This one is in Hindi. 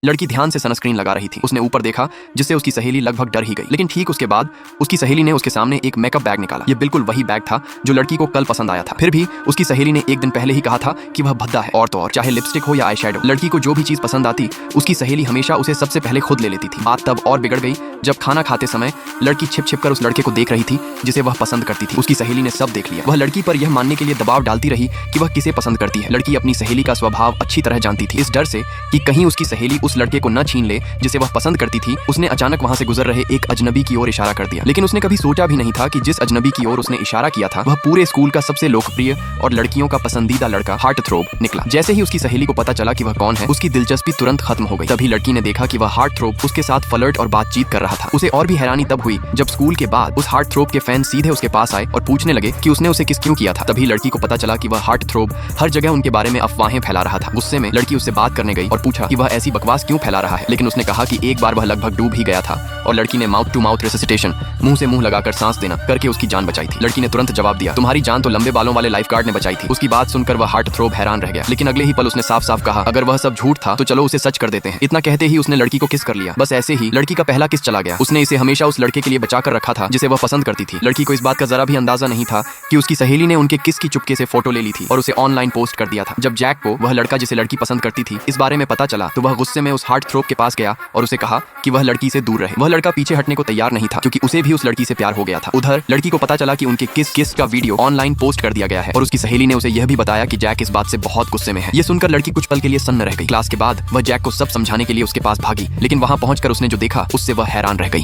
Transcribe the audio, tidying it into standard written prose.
लड़की ध्यान से सनस्क्रीन लगा रही थी। उसने ऊपर देखा जिससे उसकी सहेली लगभग डर ही गई। लेकिन ठीक उसके बाद उसकी सहेली ने उसके सामने एक मेकअप बैग निकाला। ये बिल्कुल वही बैग था जो लड़की को कल पसंद आया था। फिर भी उसकी सहेली ने एक दिन पहले ही कहा था कि वह भद्दा है। और तो और चाहे लिपस्टिक हो या आई शैडो, लड़की को जो भी चीज पसंद आती उसकी सहेली हमेशा उसे सबसे पहले खुद ले लेती थी। बात तब और बिगड़ गई जब खाना खाते समय लड़की छिप छिप कर उस लड़के को देख रही थी जिसे वह पसंद करती थी। उसकी सहेली ने सब देख लिया। वह लड़की पर यह मानने के लिए दबाव डालती रही कि वह किसे पसंद करती है। लड़की अपनी सहेली का स्वभाव अच्छी तरह जानती थी। इस डर से कि कहीं उसकी सहेली उस लड़के को न छीन ले जिसे वह पसंद करती थी, उसने अचानक वहां से गुजर रहे एक अजनबी की ओर इशारा कर दिया। लेकिन उसने कभी सोचा भी नहीं था कि जिस अजनबी की ओर उसने इशारा किया था वह पूरे स्कूल का सबसे लोकप्रिय और लड़कियों का पसंदीदा लड़का हार्ट थ्रोब निकला। जैसे ही उसकी सहेली को पता चला कि वह कौन है, उसकी दिलचस्पी तुरंत खत्म हो गई। तभी लड़की ने देखा कि वह हार्ट थ्रोब उसके साथ फ्लर्ट और बातचीत कर रहा था। उसे और भी हैरानी तब हुई जब स्कूल के बाद उस हार्ट थ्रोब के फैन सीधे उसके पास आए और पूछने लगे कि उसने उसे किस क्यों किया था। तभी लड़की को पता चला कि वह हार्ट थ्रोब हर जगह उनके बारे में अफवाहें फैला रहा था। गुस्से में लड़की उससे बात करने गई और पूछा कि वह ऐसी बकवास क्यों फैला रहा है। लेकिन उसने कहा कि एक बार वह लगभग डूब ही गया था और लड़की ने माउथ टू माउथ रेसिसिटेशन, मुंह से मुंह लगाकर सांस देना करके उसकी जान बचाई थी। लड़की ने तुरंत जवाब दिया, तुम्हारी जान तो लंबे बालों वाले लाइफगार्ड ने बचाई थी। उसकी बात सुनकर वह हार्ट थ्रोब हैरान रह गया। लेकिन अगले ही पल उसने साफ साफ कहा, अगर वह सब झूठ था तो चलो उसे सच कर देते हैं। इतना कहते ही उसने लड़की को किस कर लिया। बस ऐसे ही लड़की का पहला किस चला गया। उसने इसे हमेशा उस लड़के के लिए बचा कर रखा था जिसे वह पसंद करती थी। लड़की को इस बात का जरा भी अंदाजा नहीं था कि उसकी सहेली ने उनके किस की चुपके से फोटो ले ली थी और उसे ऑनलाइन पोस्ट कर दिया था। जब जैक को वह लड़का जिसे लड़की पसंद करती थी इस बारे में पता चला तो वह गुस्से में उस हार्ट थ्रोब के पास गया और उसे कहा कि वह लड़की से दूर रहे। वह लड़का पीछे हटने को तैयार नहीं था क्योंकि उसे भी उस लड़की से प्यार हो गया था। उधर लड़की को पता चला कि उनके किस का वीडियो ऑनलाइन पोस्ट कर दिया गया है और उसकी सहेली ने उसे यह भी बताया कि जैक इस बात से बहुत गुस्से में है। ये सुनकर लड़की कुछ पल के लिए सन्न रह गई। क्लास के बाद वह जैक को सब समझाने के लिए उसके पास भागी, लेकिन वहां पहुंचकर उसने जो देखा उससे वह हैरान रह गई।